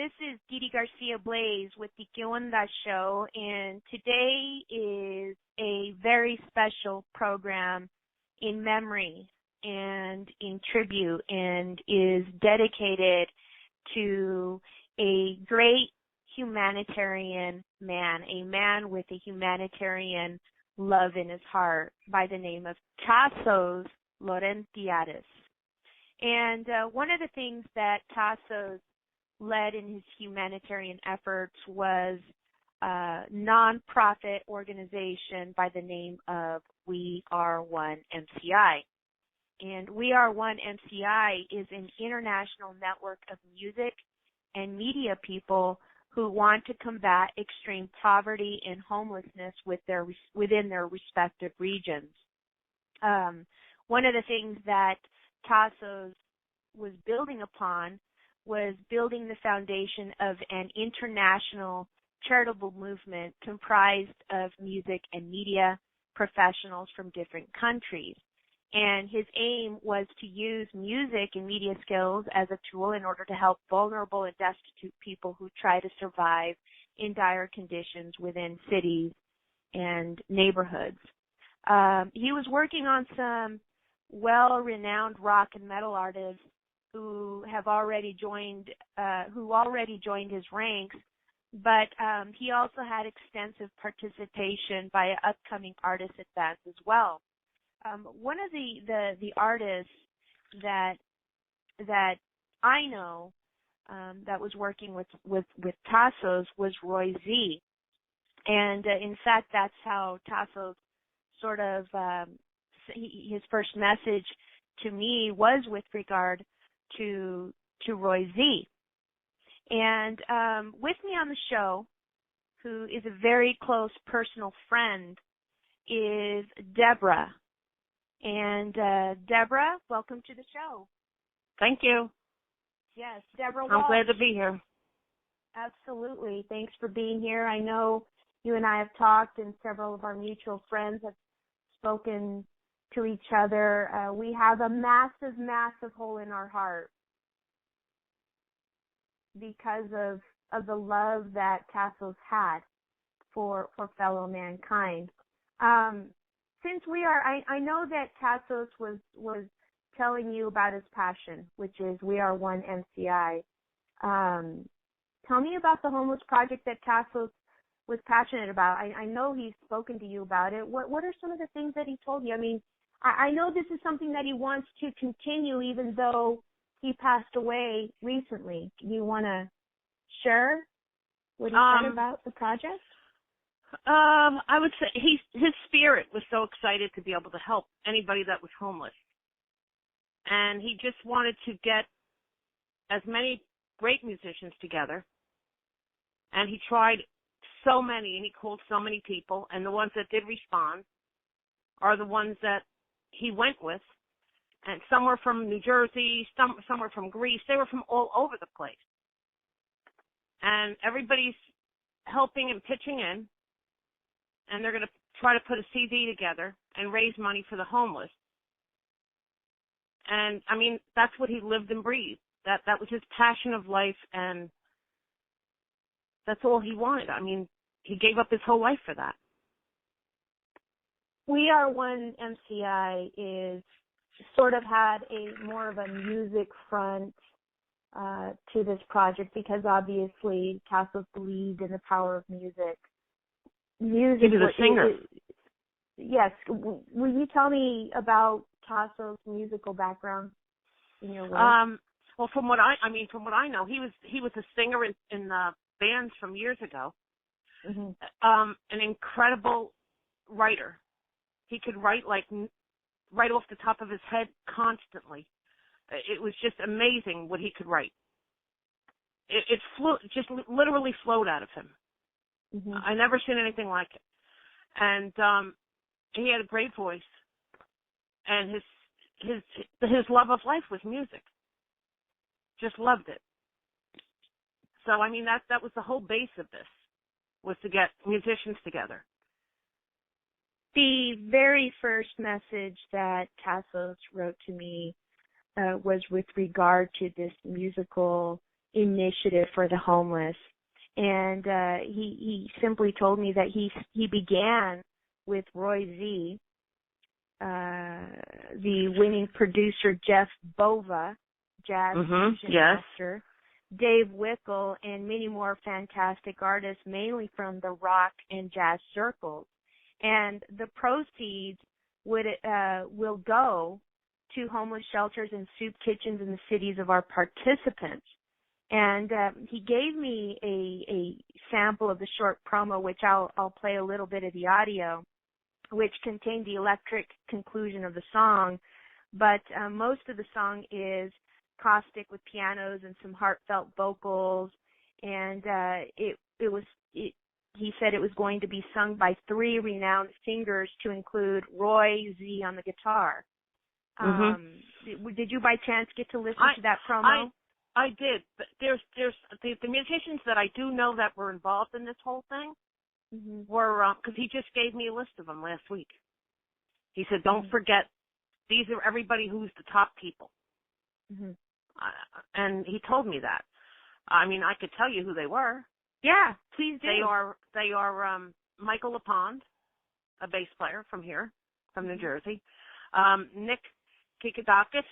This is DeeDee Garcia Blase with the Que Onda Show, and today is a very special program in memory and in tribute, and is dedicated to a great humanitarian man, a man with a humanitarian love in his heart by the name of Tasos Laurentiadis. And one of the things that Tasos led in his humanitarian efforts was a nonprofit organization by the name of We Are One MCI. And We Are One MCI is an international network of music and media people who want to combat extreme poverty and homelessness within their respective regions. One of the things that Tasos was building upon was building the foundation of an international charitable movement comprised of music and media professionals from different countries. And his aim was to use music and media skills as a tool in order to help vulnerable and destitute people who try to survive in dire conditions within cities and neighborhoods. He was working on some well-renowned rock and metal artists who already joined his ranks, but he also had extensive participation by upcoming artists at that as well. One of the artists that I know that was working with Tasos was Roy Z, and in fact that's how Tasos sort of his first message to me was with regard to Roy Z. And with me on the show, who is a very close personal friend, is Deborah. And Deborah, welcome to the show. Thank you. Yes, Deborah Walsh. I'm glad to be here. Absolutely. Thanks for being here. I know you and I have talked, and several of our mutual friends have spoken to each other. We have a massive, massive hole in our heart because of the love that Tasos had for fellow mankind. Since I know that Tasos was telling you about his passion, which is We Are One MCI. Tell me about the homeless project that Tasos was passionate about. I know he's spoken to you about it. What are some of the things that he told you? I mean, I know this is something that he wants to continue even though he passed away recently. Do you want to share what he said about the project? I would say his spirit was so excited to be able to help anybody that was homeless. And he just wanted to get as many great musicians together. And he tried so many, and he called so many people, and the ones that did respond are the ones that he went with. And some were from New Jersey, some were from Greece. They were from all over the place. And everybody's helping and pitching in. And they're going to try to put a CD together and raise money for the homeless. And, I mean, that's what he lived and breathed. That was his passion of life, and that's all he wanted. I mean, he gave up his whole life for that. We Are One MCI is sort of had more of a music front to this project because obviously Tasos believed in the power of music. He was a singer. Yes. Will you tell me about Tasos' musical background in your work? Well, from what I know, he was a singer in bands from years ago. Mm-hmm. An incredible writer. He could write right off the top of his head constantly. It was just amazing what he could write. It just literally flowed out of him. Mm-hmm. I never seen anything like it. And he had a great voice. And his love of life was music. Just loved it. So, I mean, that was the whole base of this, was to get musicians together. The very first message that Tasos wrote to me was with regard to this musical initiative for the homeless. And he simply told me that he began with Roy Z, the winning producer Jeff Bova, jazz fusion master, Dave Weckl, and many more fantastic artists, mainly from the rock and jazz circles. And the proceeds will go to homeless shelters and soup kitchens in the cities of our participants. And he gave me a sample of the short promo, which I'll play a little bit of the audio, which contained the electric conclusion of the song. But most of the song is caustic with pianos and some heartfelt vocals. And he said it was going to be sung by 3 renowned singers, to include Roy Z on the guitar. Did you by chance get to listen to that promo? I did, but there's the musicians that I do know that were involved in this whole thing were, because he just gave me a list of them last week. He said, don't forget, these are everybody who's the top people. And he told me that. I mean, I could tell you who they were. Yeah, please do. They are Michael LePond, a bass player from here, from New Jersey. Nick Kikidakis,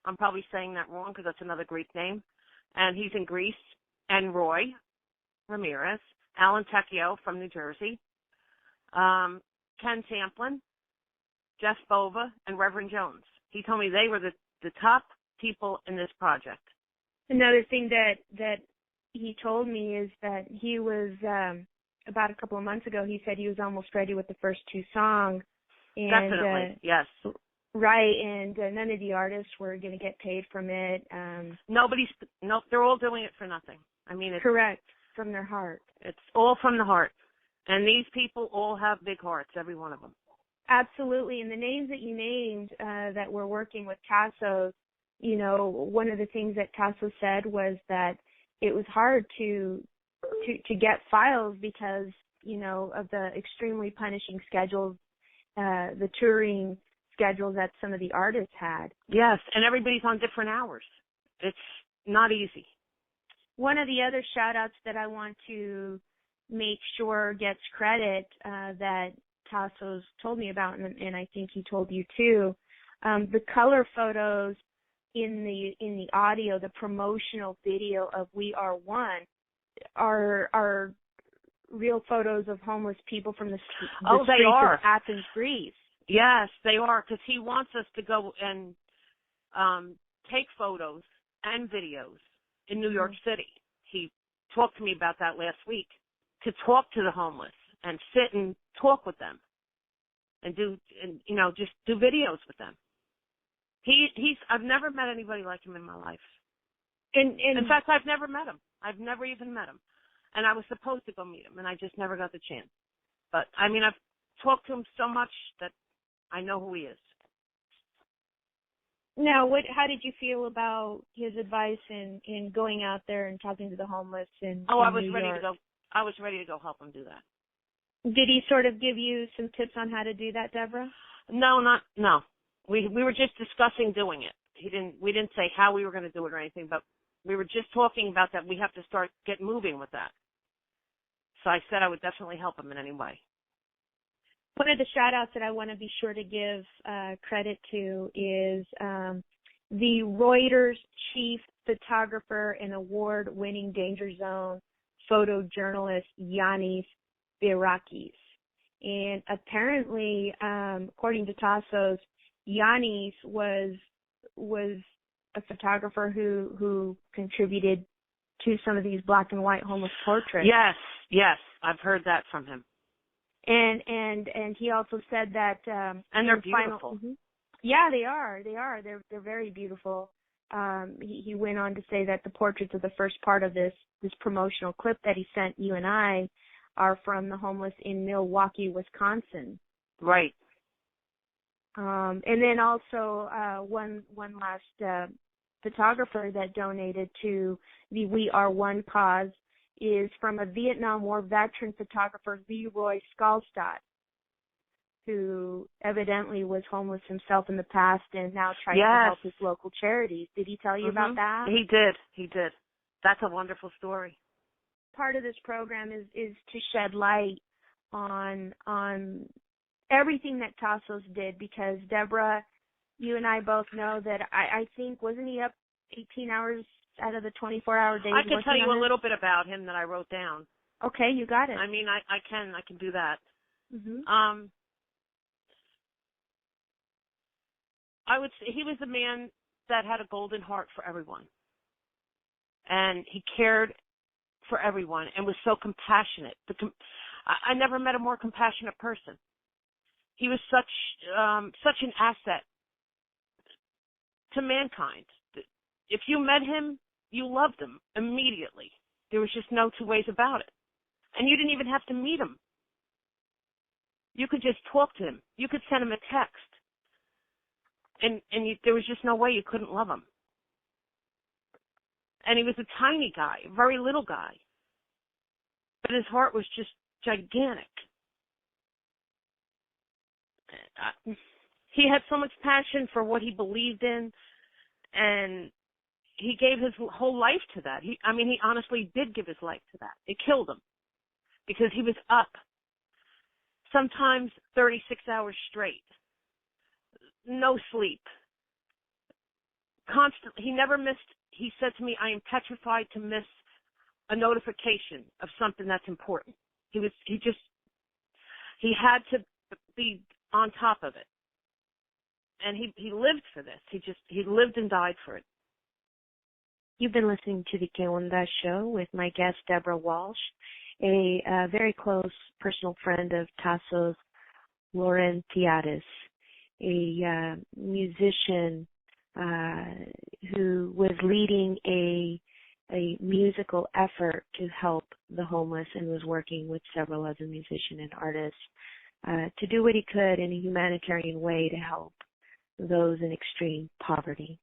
I'm probably saying that wrong because that's another Greek name, and he's in Greece. And Roy Ramirez, Alan Tecchio from New Jersey, Ken Samplin, Jeff Bova, and Reverend Jones. He told me they were the top people in this project. Another thing that he told me is that he was, about a couple of months ago, he said he was almost ready with the first 2 songs. And, definitely, yes. Right, and none of the artists were going to get paid from it. They're all doing it for nothing. I mean, it's correct, from their heart. It's all from the heart. And these people all have big hearts, every one of them. Absolutely, and the names that you named that we're working with Tasos, you know, one of the things that Tasos said was that it was hard to get files because, you know, of the extremely punishing schedules, the touring schedules that some of the artists had. Yes, and everybody's on different hours. It's not easy. One of the other shout-outs that I want to make sure gets credit that Tasos told me about, and I think he told you too, the color photos in the audio, the promotional video of We Are One, are real photos of homeless people from the streets of Athens, Greece. Yes, they are, because he wants us to go and take photos and videos in New York City. He talked to me about that last week, to talk to the homeless and sit and talk with them and just do videos with them. I've never met anybody like him in my life. In fact, I've never met him. I've never even met him. And I was supposed to go meet him, and I just never got the chance. But, I mean, I've talked to him so much that I know who he is. Now, how did you feel about his advice in going out there and talking to the homeless in I was New ready York? to go. I was ready to go help him do that. Did he sort of give you some tips on how to do that, Deborah? No. We were just discussing doing it. We didn't say how we were going to do it or anything, but we were just talking about that we have to get moving with that. So I said I would definitely help him in any way. One of the shout-outs that I want to be sure to give credit to is the Reuters chief photographer and award-winning Danger Zone photojournalist Yanis Birakis. And apparently, according to Tasos, Yanis was a photographer who contributed to some of these black and white homeless portraits. Yes, I've heard that from him. And he also said that and they're beautiful. Yeah, they are. They're very beautiful. He went on to say that the portraits of the first part of this promotional clip that he sent you and I are from the homeless in Milwaukee, Wisconsin. Right. And then also one last photographer that donated to the We Are One cause is from a Vietnam War veteran photographer, Leroy Skalstad, who evidently was homeless himself in the past and now tries to help his local charities. Did he tell you about that? He did. That's a wonderful story. Part of this program is to shed light on everything that Tasos did, because Deborah, you and I both know that I think, wasn't he up 18 hours out of the 24-hour days? I can tell you a little bit about him that I wrote down. Okay, you got it. I mean, I can do that. Mm-hmm. I would say he was a man that had a golden heart for everyone, and he cared for everyone and was so compassionate. I never met a more compassionate person. He was such an asset to mankind. If you met him, you loved him immediately. There was just no two ways about it. And you didn't even have to meet him. You could just talk to him. You could send him a text. And there was just no way you couldn't love him. And he was a tiny guy, a very little guy. But his heart was just gigantic. He had so much passion for what he believed in, and he gave his whole life to that. He honestly did give his life to that. It killed him because he was up sometimes 36 hours straight, no sleep, constantly. He never missed. He said to me, "I am petrified to miss a notification of something that's important." He had to be on top of it. And he lived for this. He lived and died for it. You've been listening to the Que Onda Show with my guest, Deborah Walsh, a very close personal friend of Tasos Laurentiadis, a musician who was leading a musical effort to help the homeless and was working with several other musicians and artists to do what he could in a humanitarian way to help those in extreme poverty.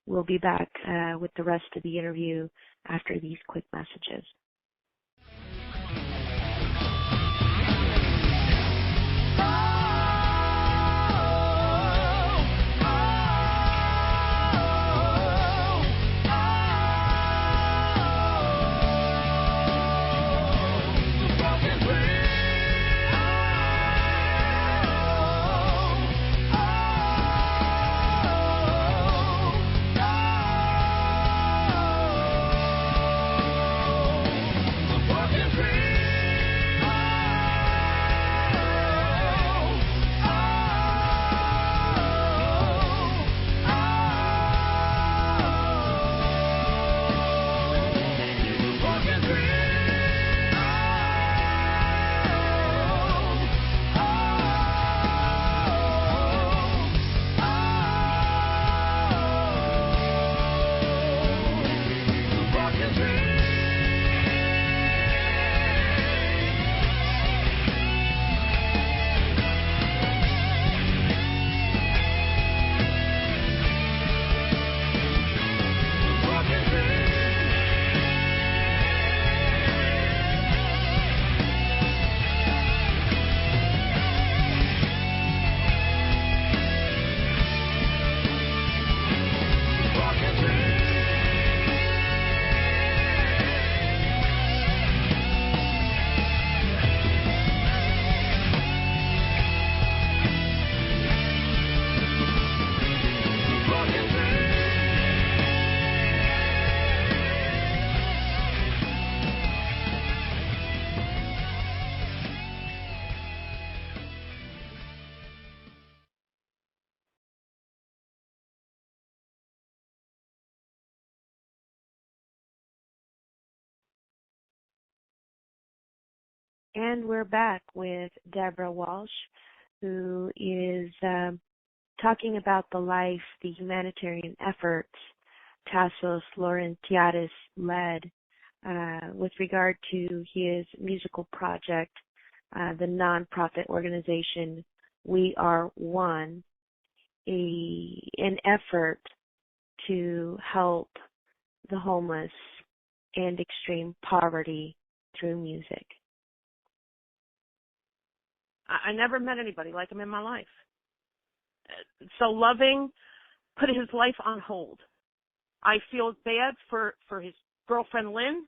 We'll be back with the rest of the interview after these quick messages. And we're back with Deborah Walsh, who is talking about the life, the humanitarian efforts Tasos Laurentiadis led with regard to his musical project, the nonprofit organization We Are One, an effort to help the homeless and extreme poverty through music. I never met anybody like him in my life. So loving, put his life on hold. I feel bad for his girlfriend Lynn,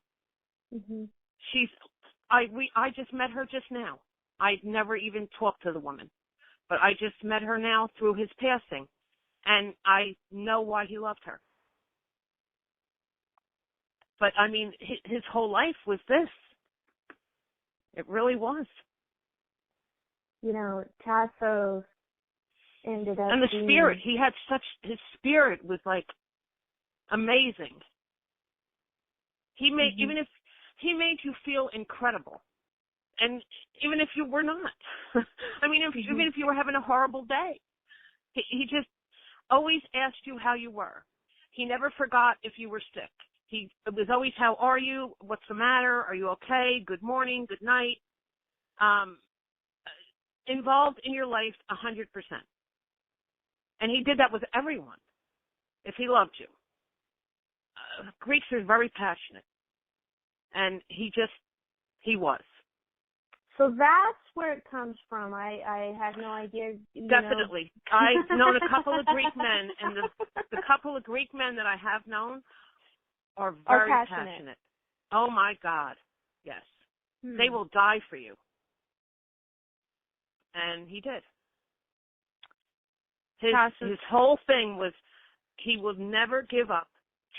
I just met her just now. I'd never even talked to the woman, but I just met her now through his passing, and I know why he loved her. But, I mean, his whole life was this. It really was. You know, Tasos ended up and the being... spirit, he had his spirit was like amazing. He made, even if he made you feel incredible. And even if you were not, I mean, even if you were having a horrible day, he just always asked you how you were. He never forgot if you were sick. It was always, how are you? What's the matter? Are you okay? Good morning, good night. Involved in your life 100%. And he did that with everyone, if he loved you. Greeks are very passionate. And he was. So that's where it comes from. I had no idea. Definitely. I've known a couple of Greek men, and the couple of Greek men that I have known are very passionate. Oh, my God. Yes. They will die for you. And he did. His whole thing was he will never give up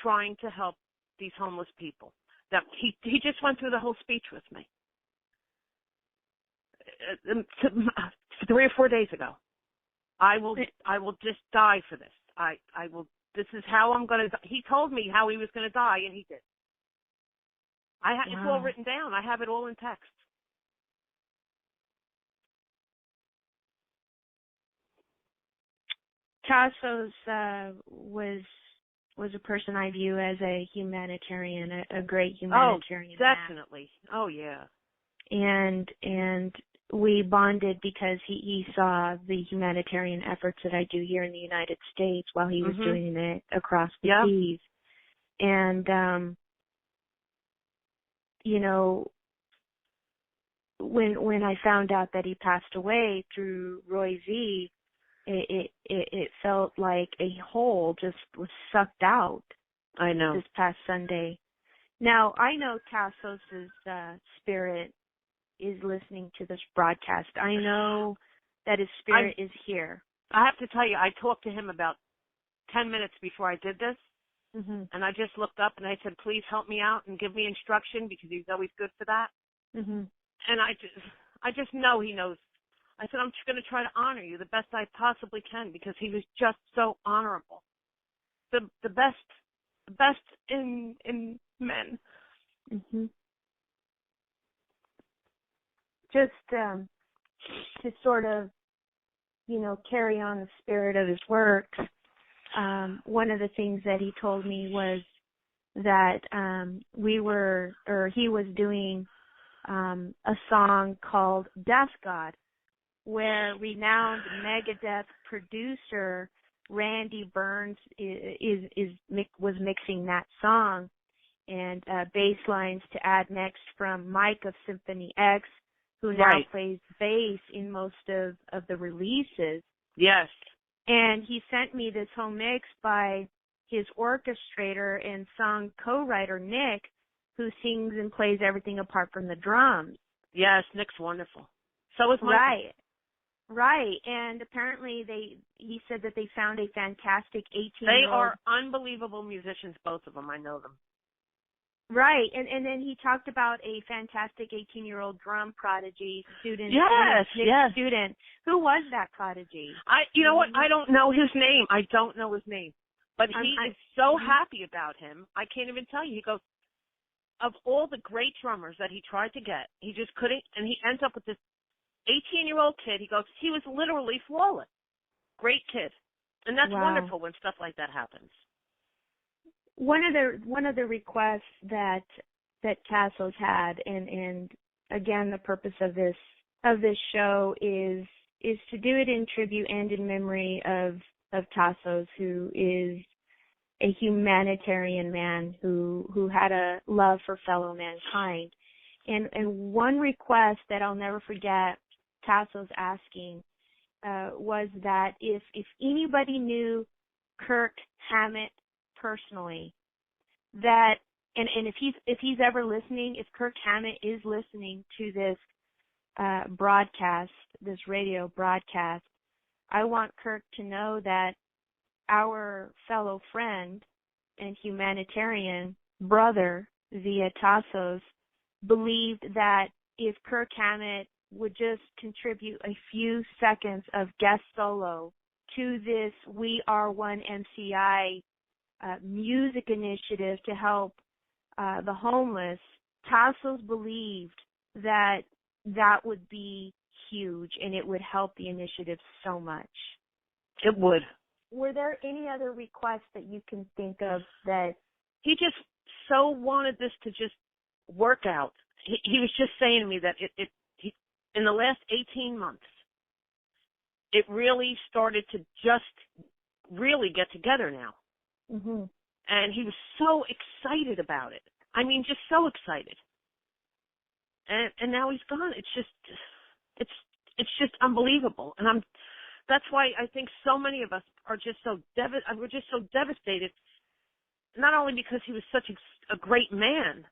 trying to help these homeless people. That he just went through the whole speech with me 3 or 4 days ago. I will just die for this. I will. This is how I'm going to. He told me how he was going to die, and he did. It's all written down. I have it all in text. Tasos was a person I view as a humanitarian, a great humanitarian. Oh, definitely. Man. Oh, yeah. And we bonded because he saw the humanitarian efforts that I do here in the United States while he was doing it across the seas. And you know, when I found out that he passed away through Roy V, it felt like a hole just was sucked out. I know. This past Sunday. Now, I know Tasos' spirit is listening to this broadcast. I know that his spirit is here. I have to tell you, I talked to him about 10 minutes before I did this, and I just looked up and I said, please help me out and give me instruction, because he's always good for that. And I just know he knows. I said, I'm just going to try to honor you the best I possibly can, because he was just so honorable. The best in men. Just to sort of, you know, carry on the spirit of his work, one of the things that he told me was that he was doing a song called Death God, where renowned Megadeth producer Randy Burns was mixing that song, and bass lines to add next from Mike of Symphony X, who now plays bass in most of the releases. Yes. And he sent me this home mix by his orchestrator and song co-writer Nick, who sings and plays everything apart from the drums. Yes, Nick's wonderful. So is Michael. Right. And apparently he said that they found a fantastic 18-year-old. They are unbelievable musicians, both of them. I know them. Right. And then he talked about a fantastic 18-year-old drum prodigy student. Yes. Student. Who was that prodigy? You know what? I don't know his name. But he is so happy about him. I can't even tell you. He goes, of all the great drummers that he tried to get, he just couldn't, and he ends up with this 18-year-old kid. He goes, he was literally flawless. Great kid. And that's wonderful when stuff like that happens. One of the requests that Tasos had, and again, the purpose of this show is to do it in tribute and in memory of Tasos, who is a humanitarian man who had a love for fellow mankind. And one request that I'll never forget Tasos asking was that if anybody knew Kirk Hammett personally, that and if he's ever listening, if Kirk Hammett is listening to this broadcast, this radio broadcast, I want Kirk to know that our fellow friend and humanitarian brother via Tasos believed that if Kirk Hammett would just contribute a few seconds of guest solo to this We Are One MCI music initiative to help the homeless, Tasos believed that that would be huge and it would help the initiative so much. It would. Were there any other requests that you can think of that? He just so wanted this to just work out. He was just saying to me that he, in the last 18 months, it really started to just really get together now. Mm-hmm. And he was so excited about it. I mean, just so excited. And now he's gone. It's just unbelievable. And that's why I think so many of us are just so we're just so devastated. Not only because he was such a great man,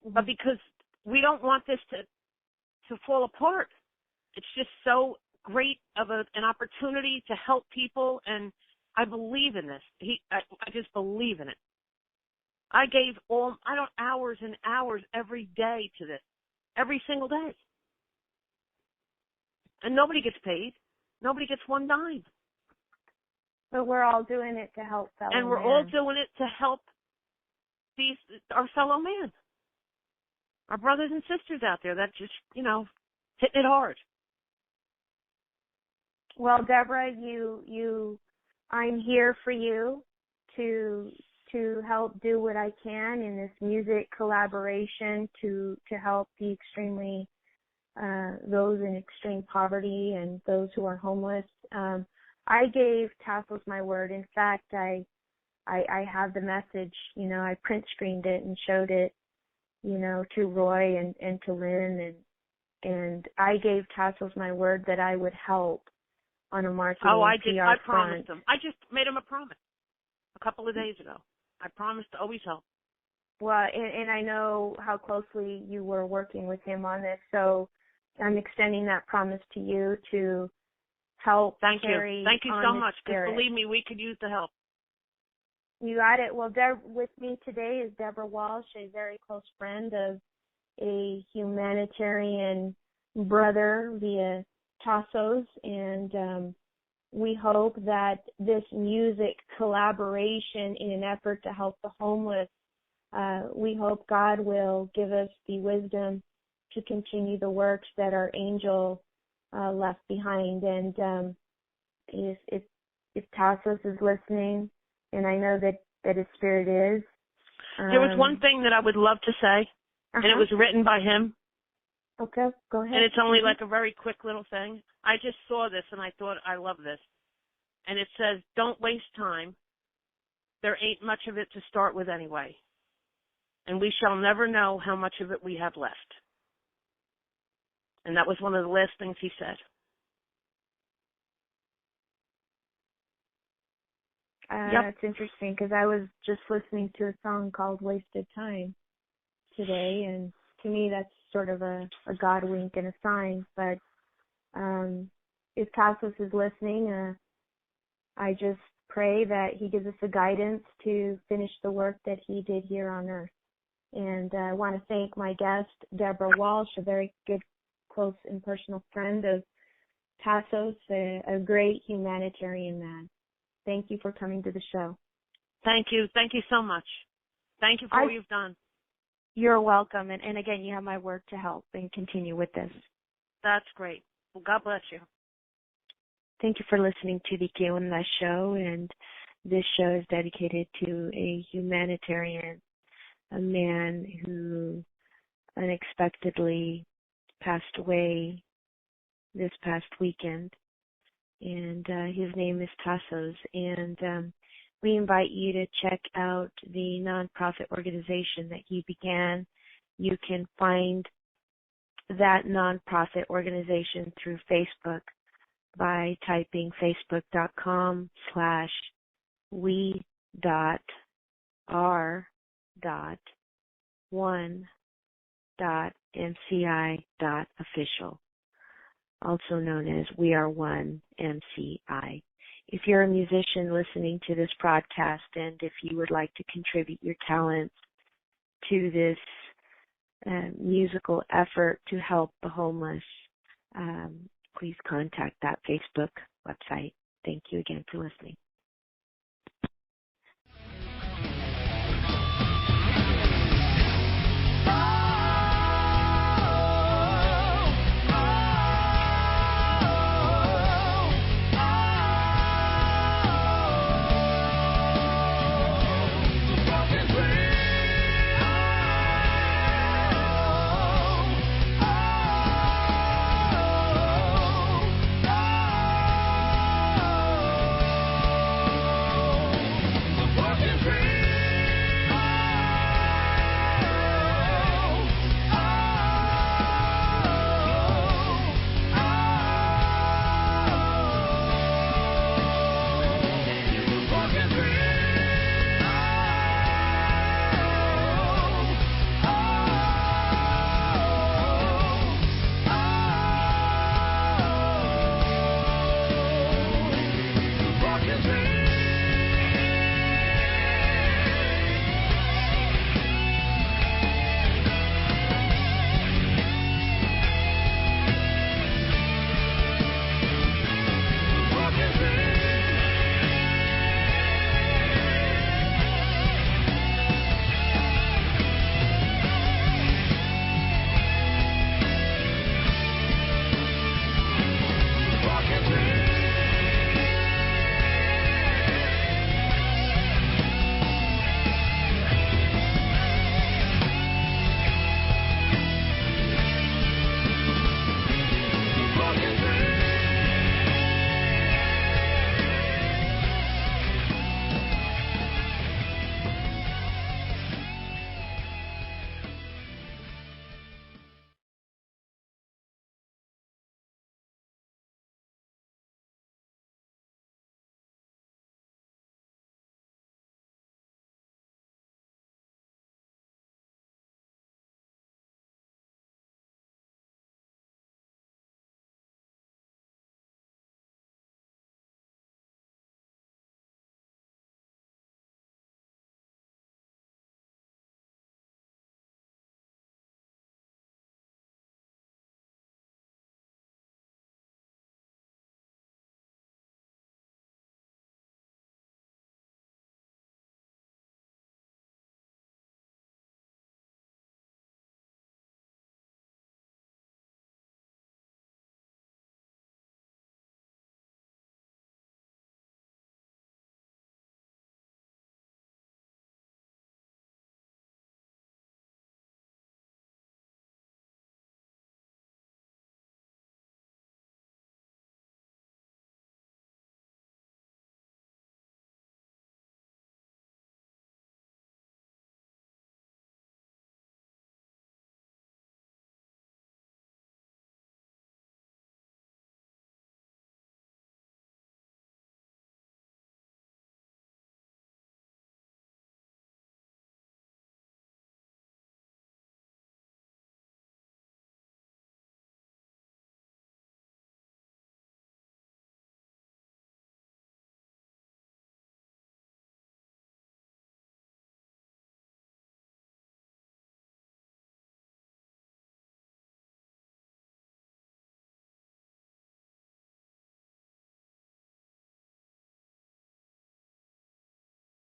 mm-hmm. but because we don't want this to fall apart. It's just so great of an opportunity to help people, and I believe in this. I just believe in it. I gave hours and hours every day to this, every single day. And nobody gets paid. Nobody gets one dime. But we're all doing it to help fellow And we're man. all doing it to help our fellow man. Our brothers and sisters out there that just, hitting it hard. Well, Deborah, I'm here for you to help do what I can in this music collaboration to help the extremely those in extreme poverty and those who are homeless. I gave Tasos my word. In fact, I have the message. I print screened it and showed it, to Roy and to Lynn, and I gave Tasos my word that I would help on a marketing I PR did. I front. promised him. I just made him a promise a couple of days ago. I promised to always help. Well, and I know how closely you were working with him on this, so I'm extending that promise to you to help carry. Thank you so much, because spirit. believe me, we could use the help. You got it. Well, with me today is Deborah Walsh, a very close friend of a humanitarian brother via Tasos, and we hope that this music collaboration in an effort to help the homeless, we hope God will give us the wisdom to continue the works that our angel left behind. And if Tasos is listening, and I know that his spirit is. There was one thing that I would love to say, and it was written by him. Okay, go ahead. And it's only like a very quick little thing. I just saw this, and I thought, I love this. And it says, don't waste time. There ain't much of it to start with anyway. And we shall never know how much of it we have left. And that was one of the last things he said. It's interesting because I was just listening to a song called Wasted Time today, and to me that's sort of a God wink and a sign. But if Tasos is listening, I just pray that he gives us the guidance to finish the work that he did here on earth. And I want to thank my guest, Deborah Walsh, a very good, close and personal friend of Tasos, a great humanitarian man. Thank you for coming to the show. Thank you. Thank you so much. Thank you for what you've done. You're welcome. And again, you have my word to help and continue with this. That's great. Well, God bless you. Thank you for listening to the Deborah and I show. And this show is dedicated to a humanitarian, a man who unexpectedly passed away this past weekend. And his name is Tasos, and we invite you to check out the nonprofit organization that he began. You can find that nonprofit organization through Facebook by typing facebook.com/we.r. one.mci.official, also known as We Are One MCI. If you're a musician listening to this broadcast and if you would like to contribute your talents to this musical effort to help the homeless, please contact that Facebook website. Thank you again for listening.